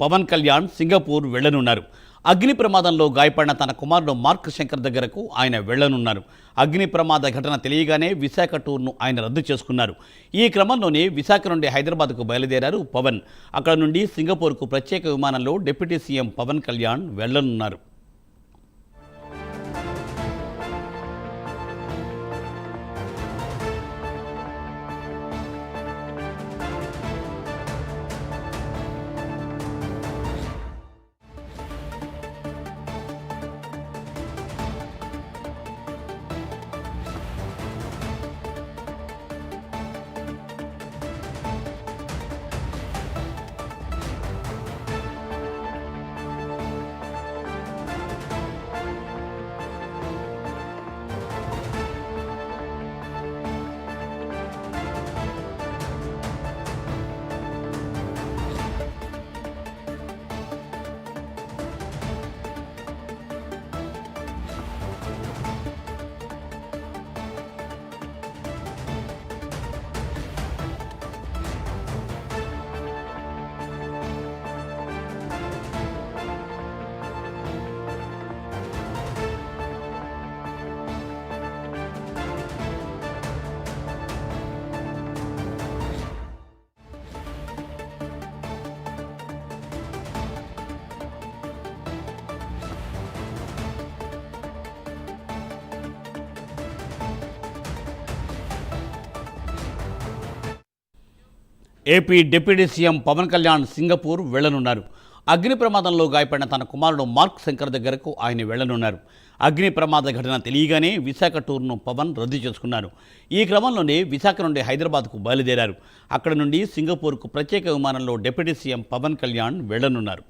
Pawan Kalyan Singapore వెళ్లనున్నారు. అగ్ని ప్రమాదంలో గాయపడిన తన కుమారుడు మార్క్ శంకర్ దగ్గరకు ఆయన వెళ్లనున్నారు. అగ్ని ప్రమాద ఘటన తెలియగానే విశాఖ టూర్ను ఆయన రద్దు చేసుకున్నారు. ఈ క్రమంలోనే విశాఖ నుండి హైదరాబాద్కు బయలుదేరారు పవన్. అక్కడ నుండి సింగపూర్కు ప్రత్యేక విమానంలో డిప్యూటీ సీఎం పవన్ కళ్యాణ్ వెళ్లనున్నారు. AP deputy CM Pavan Kalyan Singapore వెళ్లనున్నారు. అగ్ని ప్రమాదంలో గాయపడిన తన కుమారుడు మార్క్ శంకర్ దగ్గరకు ఆయన వెళ్లనున్నారు. అగ్ని ప్రమాద ఘటన తెలియగానే విశాఖ టూర్ను పవన్ రద్దు చేసుకున్నారు. ఈ క్రమంలోనే విశాఖ నుండి హైదరాబాద్కు బయలుదేరారు. అక్కడ నుండి సింగపూర్కు ప్రత్యేక విమానంలో డిప్యూటీ సీఎం పవన్ కళ్యాణ్ వెళ్లనున్నారు.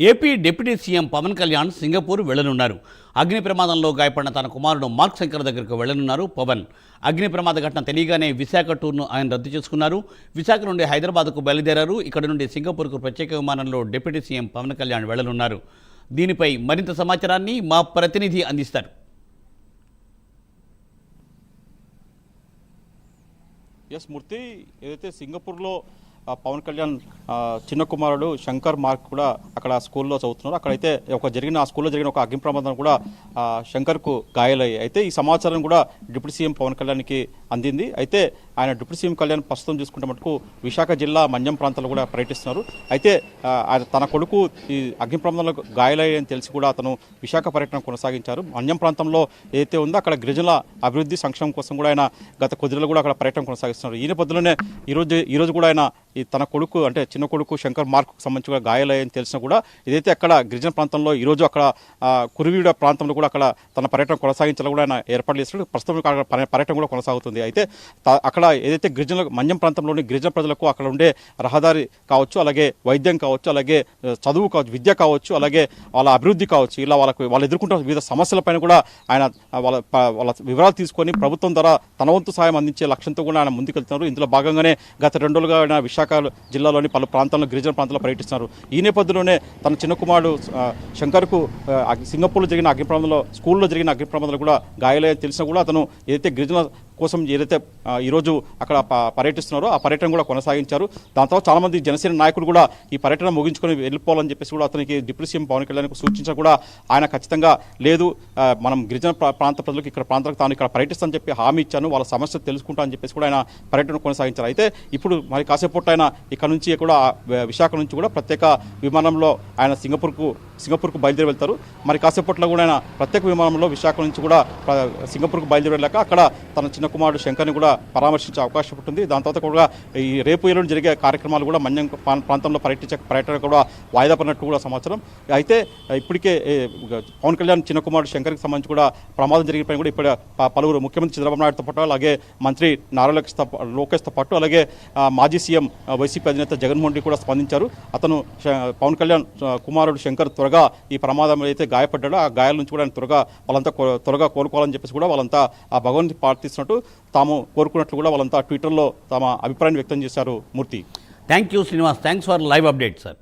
AP deputy CM Pavan Kalyan Singapore వెళ్లనున్నారు. అగ్ని ప్రమాదంలో గాయపడిన తన కుమారుడు మార్క్ శంకర్ దగ్గరకు వెళ్లనున్నారు పవన్. అగ్ని ప్రమాద ఘటన తెలియగానే విశాఖ టూర్ను ఆయన రద్దు చేసుకున్నారు. విశాఖ నుండి హైదరాబాద్కు బయలుదేరారు. ఇక్కడ నుండి సింగపూర్కు ప్రత్యేక విమానంలో డిప్యూటీ సీఎం పవన్ కళ్యాణ్ వెళ్లనున్నారు. దీనిపై మరింత సమాచారాన్ని మా ప్రతినిధి అందిస్తారు. ఎస్ మూర్తి, ఏదైతే సింగపూర్లో పవన్ కళ్యాణ్ చిన్న కుమారుడు శంకర్ మార్క్ కూడా అక్కడ స్కూల్లో చదువుతున్నారు. అక్కడైతే ఆ స్కూల్లో జరిగిన ఒక అగ్ని ప్రమాదం కూడా శంకర్కు గాయాలయ్యాయి. అయితే ఈ సమాచారం కూడా డిప్యూటీ సీఎం పవన్ కళ్యాణ్కి అందింది. అయితే ఆయన డిప్యూటీ సీఎం కళ్యాణ్ ప్రస్తుతం చూసుకుంటే మటుకు విశాఖ జిల్లా మన్యం ప్రాంతాల్లో కూడా పర్యటిస్తున్నారు. అయితే తన కొడుకు ఈ అగ్ని ప్రమాదంలో గాయాలయ్యాయని తెలిసి కూడా అతను విశాఖ పర్యటన కొనసాగించారు. మన్యం ప్రాంతంలో ఏదైతే ఉందో అక్కడ గిరిజనుల అభివృద్ధి సంక్షేమం కోసం కూడా ఆయన గత కొద్ది రోజులు కూడా అక్కడ పర్యటన కొనసాగిస్తున్నారు. ఈ నేపథ్యంలోనే ఈరోజు కూడా ఆయన తన కొడుకు అంటే చిన్న కొడుకు శంకర్ మార్క్ సంబంధించి కూడా గాయాలయ్యని తెలిసినా కూడా ఇదైతే అక్కడ గిరిజన ప్రాంతంలో ఈరోజు అక్కడ కురువీడ ప్రాంతంలో కూడా అక్కడ తన పర్యటన కొనసాగించాలని కూడా ఆయన ఏర్పాటు చేస్తున్నాడు. ప్రస్తుతం పర్యటన కూడా కొనసాగుతుంది. అయితే అక్కడ ఏదైతే మన్యం ప్రాంతంలోని గిరిజన ప్రజలకు అక్కడ ఉండే రహదారి కావచ్చు, అలాగే వైద్యం కావచ్చు, అలాగే చదువు కావచ్చు, విద్య కావచ్చు, అలాగే వాళ్ళ అభివృద్ధి కావచ్చు, ఇలా వాళ్ళు ఎదుర్కొంటున్న వివిధ సమస్యలపైన కూడా ఆయన వాళ్ళ వివరాలు తీసుకొని ప్రభుత్వం ద్వారా తన వంతు సాయం అందించే లక్ష్యంతో కూడా ఆయన ముందుకెళ్తున్నారు. ఇందులో భాగంగానే గత 2 రోజులుగా ఆయన విశాఖ జిల్లాలోని పలు ప్రాంతాల్లో గిరిజన ప్రాంతాల్లో పర్యటిస్తున్నారు. ఈ నేపథ్యంలోనే తన చిన్న కుమారుడు శంకర్కు సింగపూర్లో జరిగిన అగ్ని ప్రమాదంలో, స్కూల్లో జరిగిన అగ్ని ప్రమాదంలో కూడా గాయాలయ్యని తెలిసినా కూడా అతను ఏదైతే గిరిజన కోసం ఏదైతే ఈరోజు అక్కడ పర్యటిస్తున్నారో ఆ పర్యటన కూడా కొనసాగించారు. దాని తర్వాత చాలామంది జనసేన నాయకులు కూడా ఈ పర్యటన ముగించుకొని వెళ్ళిపోవాలని చెప్పేసి కూడా అతనికి డిప్యూటీ సీఎం పవన్ కళ్యాణ్కు సూచించా కూడా ఆయన ఖచ్చితంగా లేదు, మనం గిరిజన ప్రాంత ప్రజలకు ఇక్కడ ప్రాంతాలకు తాను ఇక్కడ పర్యటిస్తానని చెప్పి హామీ ఇచ్చాను, వాళ్ళ సమస్య తెలుసుకుంటా అని చెప్పేసి కూడా ఆయన పర్యటన కొనసాగించారు. అయితే ఇప్పుడు మరి కాసేపు ఆయన ఇక్కడ నుంచి కూడా విశాఖ నుంచి కూడా ప్రత్యేక విమానంలో ఆయన సింగపూర్కు బయలుదేరి వెళ్తారు. మరి కాసేపట్లో కూడా ఆయన ప్రత్యేక విమానంలో విశాఖ నుంచి కూడా సింగపూర్కు బయలుదేరి వెళ్ళాక అక్కడ తన చిన్న కుమారుడు శంకర్ని కూడా పరామర్శించే అవకాశం ఉంటుంది. దాని తర్వాత కూడా ఈ రేపు ఎల్లుండి జరిగే కార్యక్రమాలు కూడా మన్యం ప్రాంతంలో పర్యటన కూడా వాయిదా పడినట్టు కూడా సమాచారం. అయితే ఇప్పటికే పవన్ కళ్యాణ్ చిన్న కుమారుడు శంకర్కి సంబంధించి కూడా ప్రమాదం జరిగిన పైన కూడా ఇప్పుడు పలువురు ముఖ్యమంత్రి చంద్రబాబు నాయుడుతో పాటు, అలాగే మంత్రి నారా లోకేష్తో పాటు, అలాగే మాజీ సీఎం వైసీపీ అధినేత జగన్మోహన్ రెడ్డి కూడా స్పందించారు. అతను పవన్ కళ్యాణ్ కుమారుడు శంకర్ త్వరగా ఈ ప్రమాదం అయితే గాయపడ్డాడో ఆ గాయాల నుంచి కూడా ఆయన త్వరగా కోలుకోవాలని చెప్పేసి కూడా వాళ్ళంతా ఆ భగవంతుని ప్రార్థిస్తున్నట్టు, తాము కోరుకున్నట్లు కూడా వాళ్ళంతా ట్విట్టర్లో తమ అభిప్రాయాన్ని వ్యక్తం చేశారు. Murthy, thank you Srinivas, thanks for live update sir.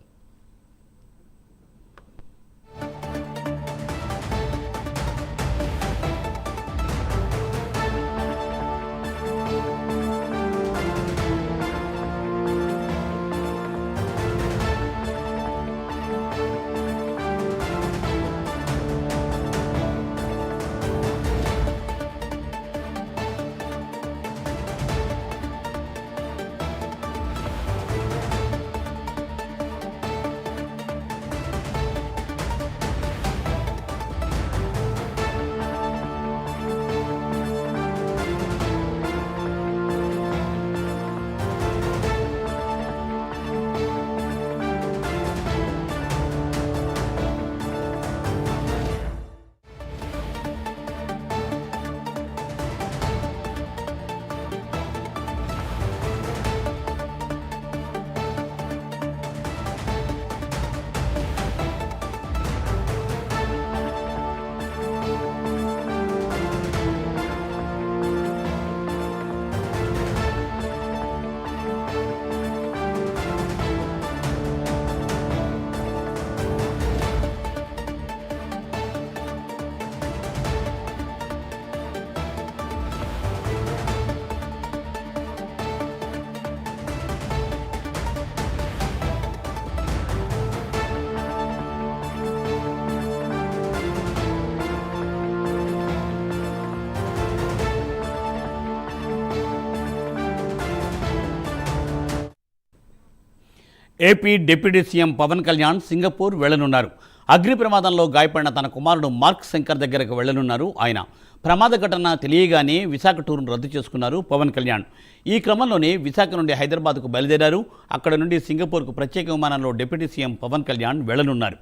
AP deputy CM Pavan Kalyan Singapore వెళ్లనున్నారు. అగ్ని ప్రమాదంలో గాయపడిన తన కుమారుడు మార్క్ శంకర్ దగ్గరకు వెళ్లనున్నారు ఆయన. ప్రమాద ఘటన తెలియగానే విశాఖ టూర్ను రద్దు చేసుకున్నారు పవన్ కళ్యాణ్. ఈ క్రమంలోనే విశాఖ నుండి హైదరాబాద్కు బయలుదేరారు. అక్కడ నుండి సింగపూర్కు ప్రత్యేక విమానంలో డిప్యూటీ సీఎం పవన్ కళ్యాణ్ వెళ్లనున్నారు.